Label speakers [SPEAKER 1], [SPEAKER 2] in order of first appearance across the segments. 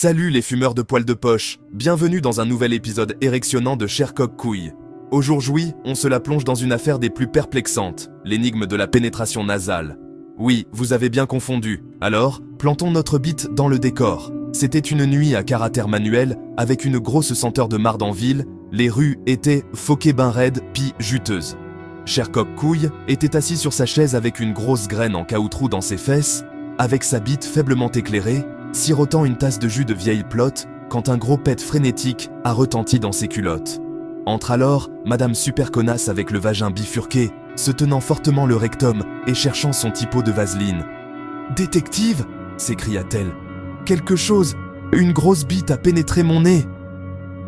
[SPEAKER 1] Salut les fumeurs de poils de poche, bienvenue dans un nouvel épisode érectionnant de Shercock Couille. Aujourd'hui, on se la plonge dans une affaire des plus perplexantes, l'énigme de la pénétration nasale. Oui, vous avez bien confondu. Alors, plantons notre bite dans le décor. C'était une nuit à caractère manuel, avec une grosse senteur de marde en ville, les rues étaient foquées ben raides, puis juteuses. Shercock Couille était assis sur sa chaise avec une grosse graine en caoutchouc dans ses fesses, avec sa bite faiblement éclairée, sirotant une tasse de jus de vieille plotte, quand un gros pet frénétique a retenti dans ses culottes. Entre alors Madame Super Connasse avec le vagin bifurqué, se tenant fortement le rectum et cherchant son typo de vaseline. « Détective !» s'écria-t-elle. « Quelque chose, une grosse bite a pénétré mon nez !»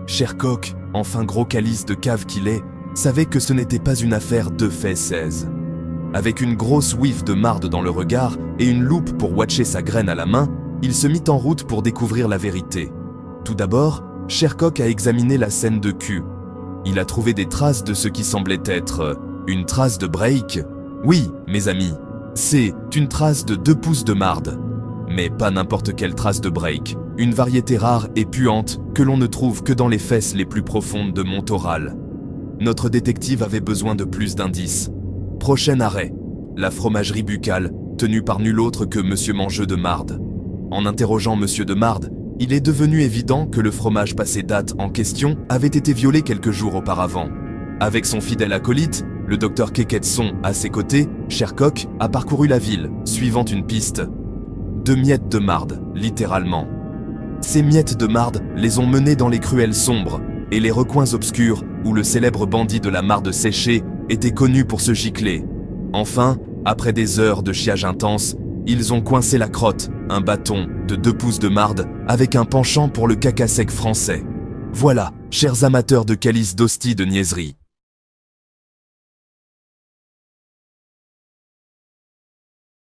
[SPEAKER 1] Shercock, enfin gros calice de cave qu'il est, savait que ce n'était pas une affaire de fesses. Avec une grosse whiff de marde dans le regard et une loupe pour watcher sa graine à la main, il se mit en route pour découvrir la vérité. Tout d'abord, Shercock a examiné la scène de cul. Il a trouvé des traces de ce qui semblait être une trace de break. Oui, mes amis, c'est une trace de 2 pouces de marde. Mais pas n'importe quelle trace de break, une variété rare et puante que l'on ne trouve que dans les fesses les plus profondes de Montoral. Notre détective avait besoin de plus d'indices. Prochain arrêt, la fromagerie buccale, tenue par nul autre que Monsieur Mangeux de Marde. En interrogeant Monsieur de Marde, il est devenu évident que le fromage passé date en question avait été violé quelques jours auparavant. Avec son fidèle acolyte, le docteur Quéquetson à ses côtés, Shercock a parcouru la ville, suivant une piste. 2 miettes de marde, littéralement. Ces miettes de marde les ont menés dans les cruelles sombres et les recoins obscurs où le célèbre bandit de la marde séchée était connu pour se gicler. Enfin, après des heures de chiage intense, ils ont coincé la crotte, un bâton de 2 pouces de marde avec un penchant pour le caca sec français. Voilà, chers amateurs de calices d'hostie de niaiserie.